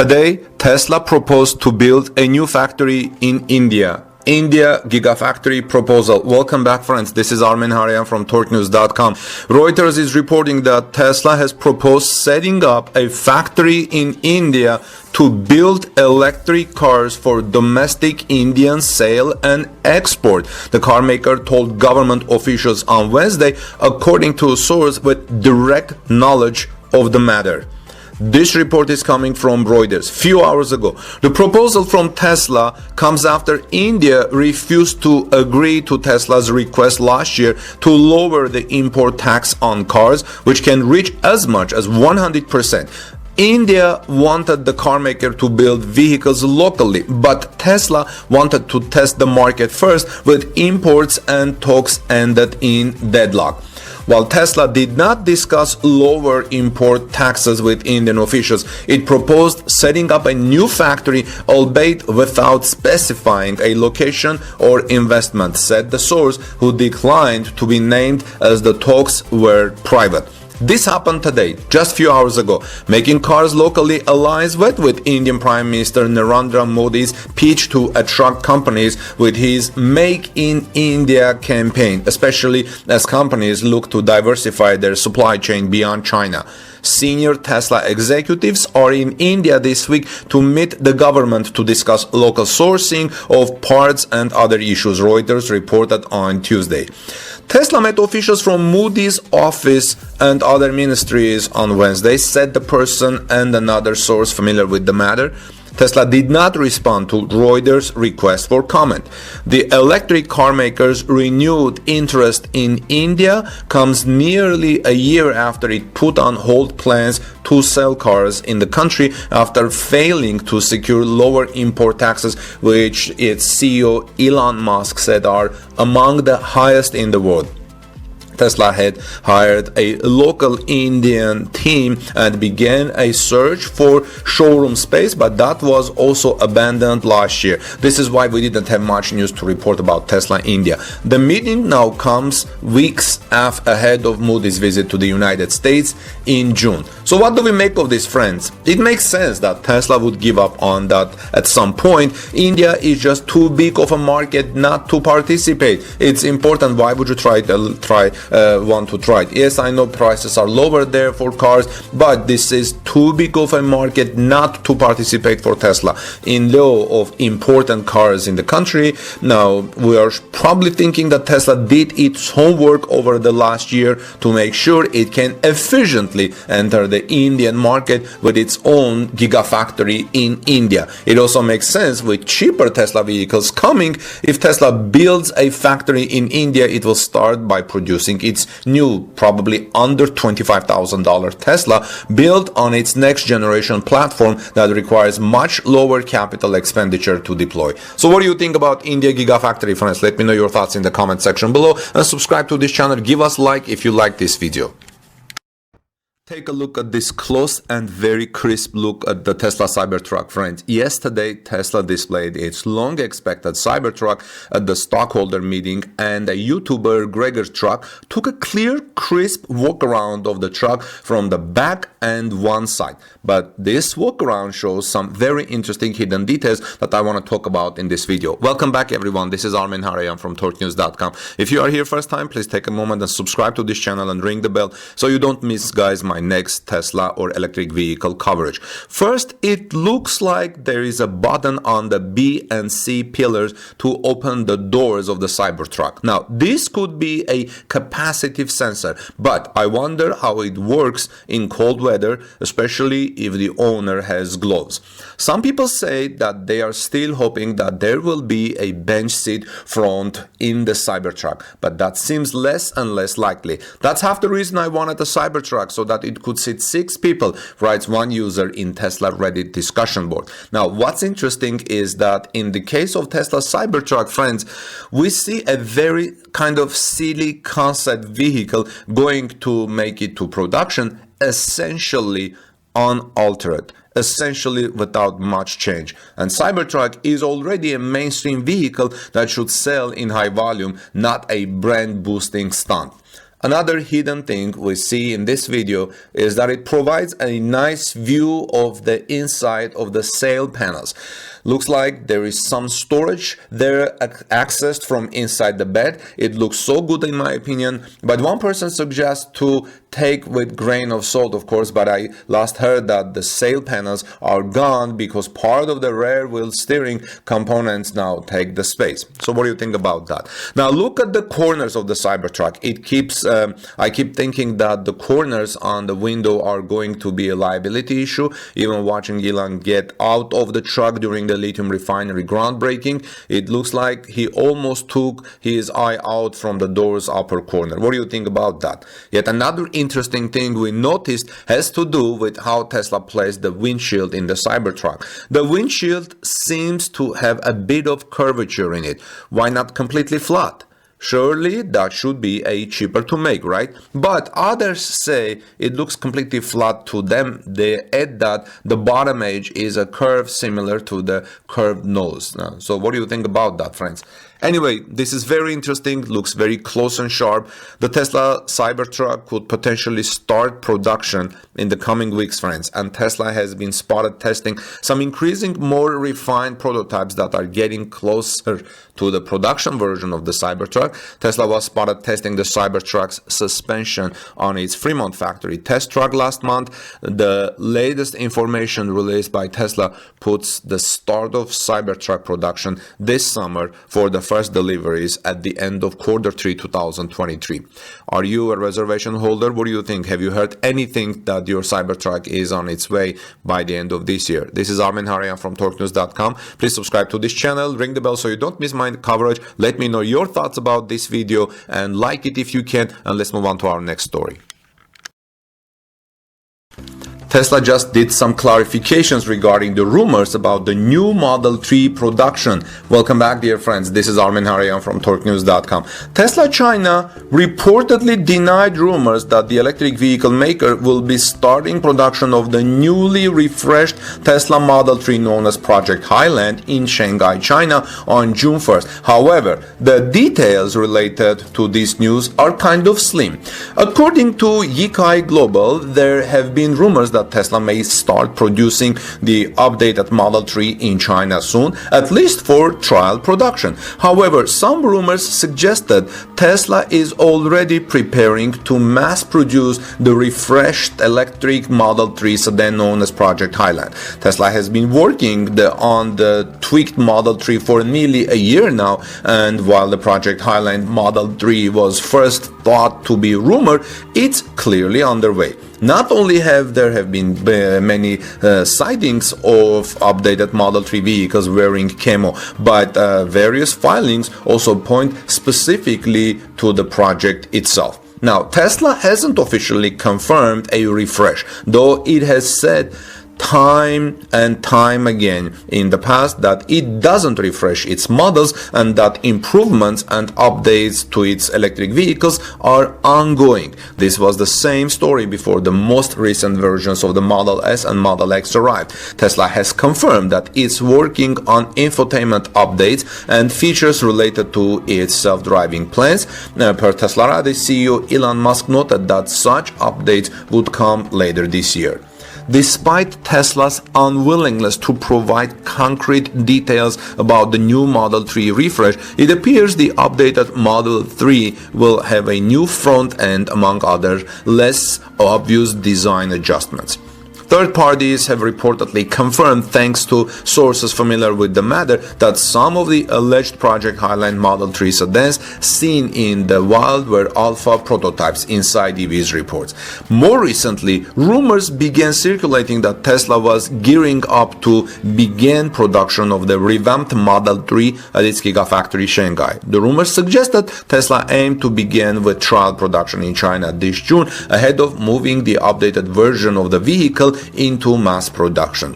Today, Tesla proposed to build a new factory in India. India Gigafactory proposal. Welcome back, friends. This is Armen Harayan from TorqueNews.com. Reuters is reporting that Tesla has proposed setting up a factory in India to build electric cars for domestic Indian sale and export. The car maker told government officials on Wednesday, according to a source with direct knowledge of the matter. This report is coming from Reuters few hours ago. The proposal from Tesla comes after India refused to agree to Tesla's request last year to lower the import tax on cars, which can reach as much as 100%. India wanted the car maker to build vehicles locally, but Tesla wanted to test the market first with imports, and talks ended in deadlock. While Tesla did not discuss lower import taxes with Indian officials, it proposed setting up a new factory, albeit without specifying a location or investment, said the source, who declined to be named as the talks were private. This happened today, just a few hours ago. Making cars locally aligns with Indian Prime Minister Narendra Modi's pitch to attract companies with his Make in India campaign, especially as companies look to diversify their supply chain beyond China. Senior Tesla executives are in India this week to meet the government to discuss local sourcing of parts and other issues, Reuters reported on Tuesday. Tesla met officials from Modi's office and other ministries on Wednesday, said the person and another source familiar with the matter. Tesla did not respond to Reuters' request for comment. The electric car maker's renewed interest in India comes nearly a year after it put on hold plans to sell cars in the country after failing to secure lower import taxes, which its CEO Elon Musk said are among the highest in the world. Tesla had hired a local Indian team and began a search for showroom space, but that was also abandoned last year. This is why we didn't have much news to report about Tesla India. The meeting now comes weeks ahead of Modi's visit to the United States in June. So what do we make of this, friends? It makes sense that Tesla would give up on that at some point. India is just too big of a market not to participate. It's important. Why would you want to try it? Yes, I know prices are lower there for cars, but this is too big of a market not to participate for Tesla in lieu of important cars in the country. Now, we are probably thinking that Tesla did its homework over the last year to make sure it can efficiently enter the Indian market with its own gigafactory in India. It also makes sense with cheaper Tesla vehicles coming. If Tesla builds a factory in India, it will start by producing its new, probably under $25,000 Tesla, built on its next generation platform that requires much lower capital expenditure to deploy. So what do you think about India Gigafactory, friends? Let me know your thoughts in the comment section below, and subscribe to this channel. Give us a like if you like this video. Take a look at this close and very crisp look at the Tesla Cybertruck, friends. Yesterday, Tesla displayed its long-expected Cybertruck at the stockholder meeting, and a YouTuber, Gregor Truck, took a clear, crisp walk-around of the truck from the back and one side. But this walk-around shows some very interesting hidden details that I want to talk about in this video. Welcome back, everyone. This is Armen Harayan from TorqueNews.com. If you are here first time, please take a moment and subscribe to this channel and ring the bell so you don't miss, guys, my next Tesla or electric vehicle coverage. First, it looks like there is a button on the B and C pillars to open the doors of the Cybertruck. Now, this could be a capacitive sensor, but I wonder how it works in cold weather, especially if the owner has gloves. Some people say that they are still hoping that there will be a bench seat front in the Cybertruck, but that seems less and less likely. That's half the reason I wanted a Cybertruck, so that it could sit 6 people, writes one user in Tesla Reddit discussion board. Now, what's interesting is that in the case of Tesla Cybertruck, friends, we see a very kind of silly concept vehicle going to make it to production essentially unaltered, essentially without much change. And Cybertruck is already a mainstream vehicle that should sell in high volume, not a brand boosting stunt. Another hidden thing we see in this video is that it provides a nice view of the inside of the sail panels. Looks like there is some storage there accessed from inside the bed. It looks so good in my opinion, but one person suggests to take with grain of salt, of course, but I last heard that the sail panels are gone because part of the rear wheel steering components now take the space. So what do you think about that? Now look at the corners of the Cybertruck. It keeps I keep thinking that the corners on the window are going to be a liability issue. Even watching Elon get out of the truck during the lithium refinery groundbreaking, it looks like he almost took his eye out from the door's upper corner. What do you think about that? Yet another interesting thing we noticed has to do with how Tesla placed the windshield in the Cybertruck. The windshield seems to have a bit of curvature in it. Why not completely flat? Surely that should be cheaper to make, right? But others say it looks completely flat to them. They add that the bottom edge is a curve similar to the curved nose. So what do you think about that, friends? Anyway, this is very interesting, looks very close and sharp. The Tesla Cybertruck could potentially start production in the coming weeks, friends. And Tesla has been spotted testing some increasing more refined prototypes that are getting closer to the production version of the Cybertruck. Tesla was spotted testing the Cybertruck's suspension on its Fremont factory test truck last month. The latest information released by Tesla puts the start of Cybertruck production this summer for the first deliveries at the end of Q3 2023. Are you a reservation holder? What do you think? Have you heard anything that your Cybertruck is on its way by the end of this year? This is Armen Hareyan from TorqueNews.com. Please subscribe to this channel, ring the bell so you don't miss my coverage. Let me know your thoughts about this video and like it if you can, and let's move on to our next story. Tesla just did some clarifications regarding the rumors about the new Model 3 production. Welcome back, dear friends. This is Armen Hareyan from TorqueNews.com. Tesla China reportedly denied rumors that the electric vehicle maker will be starting production of the newly refreshed Tesla Model 3 known as Project Highland in Shanghai, China on June 1st. However, the details related to this news are kind of slim. According to Yikai Global, there have been rumors that Tesla may start producing the updated Model 3 in China soon, at least for trial production. However, some rumors suggested Tesla is already preparing to mass produce the refreshed electric Model 3 sedan known as Project Highland. Tesla has been working on the tweaked Model 3 for nearly a year now, and while the Project Highland Model 3 was first thought to be rumor, it's clearly underway. Not only have there been many sightings of updated Model 3 vehicles wearing camo, but various filings also point specifically to the project itself. Now, Tesla hasn't officially confirmed a refresh, though it has said time and time again in the past that it doesn't refresh its models and that improvements and updates to its electric vehicles are ongoing. This was the same story before the most recent versions of the Model S and Model X arrived. Tesla has confirmed that it's working on infotainment updates and features related to its self-driving plans. Per Tesla, the CEO Elon Musk noted that such updates would come later this year. Despite Tesla's unwillingness to provide concrete details about the new Model 3 refresh, it appears the updated Model 3 will have a new front end, among other less obvious design adjustments. Third parties have reportedly confirmed, thanks to sources familiar with the matter, that some of the alleged Project Highland Model 3 sedans seen in the wild were alpha prototypes inside EV's reports. More recently, rumors began circulating that Tesla was gearing up to begin production of the revamped Model 3 at its Gigafactory Shanghai. The rumors suggest that Tesla aimed to begin with trial production in China this June, ahead of moving the updated version of the vehicle into mass production.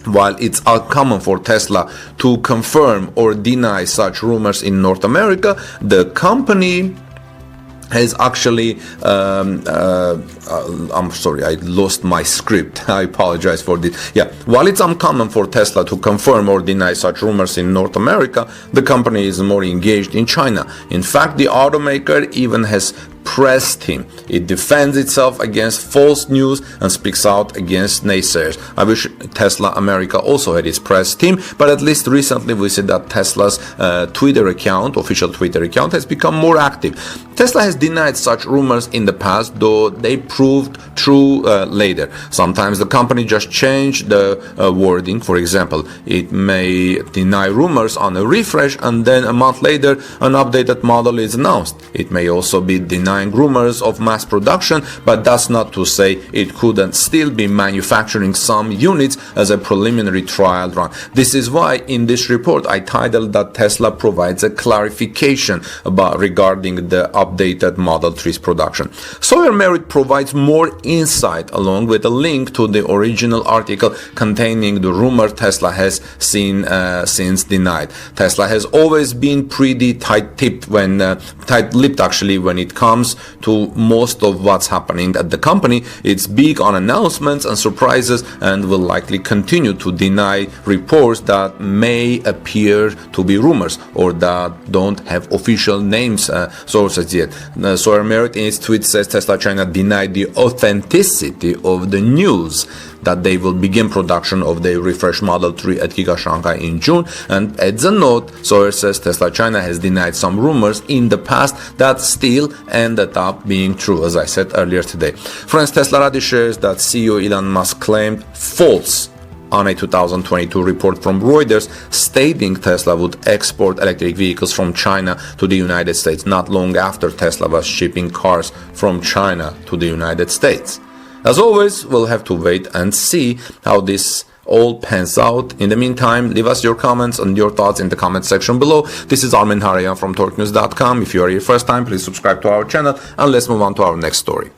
While it's uncommon for Tesla to confirm or deny such rumors in North America, the company has actually I'm sorry, I lost my script. I apologize for this. While it's uncommon for Tesla to confirm or deny such rumors in North America, the company is more engaged in China. In fact, the automaker even has press team. It defends itself against false news and speaks out against naysayers. I wish Tesla America also had its press team, but at least recently we see that Tesla's Twitter account, official Twitter account, has become more active. Tesla has denied such rumors in the past, though they proved true later. Sometimes the company just changed the wording. For example, it may deny rumors on a refresh and then a month later an updated model is announced. It may also be denying rumors of mass production, but that's not to say it couldn't still be manufacturing some units as a preliminary trial run. This is why in this report I titled that Tesla provides a clarification regarding the updated Model 3's production. Sawyer Merritt provides more insight along with a link to the original article containing the rumor Tesla has seen since denied. Tesla has always been pretty tight-lipped actually when it comes to most of what's happening at the company. It's big on announcements and surprises and will likely continue to deny reports that may appear to be rumors or that don't have official names, sources yet. Sawyer Merritt in its tweet says Tesla China denied the authenticity of the news that they will begin production of the refreshed Model 3 at Giga Shanghai in June, and adds a note. Sawyer says Tesla China has denied some rumors in the past that still ended up being true, as I said earlier today. Friends, Tesla Ready shares that CEO Elon Musk claimed false on a 2022 report from Reuters stating Tesla would export electric vehicles from China to the United States not long after Tesla was shipping cars from China to the United States. As always, we'll have to wait and see how this all pans out. In the meantime, leave us your comments and your thoughts in the comment section below. This is Armen Harayan from TorqueNews.com. If you are here first time, please subscribe to our channel and let's move on to our next story.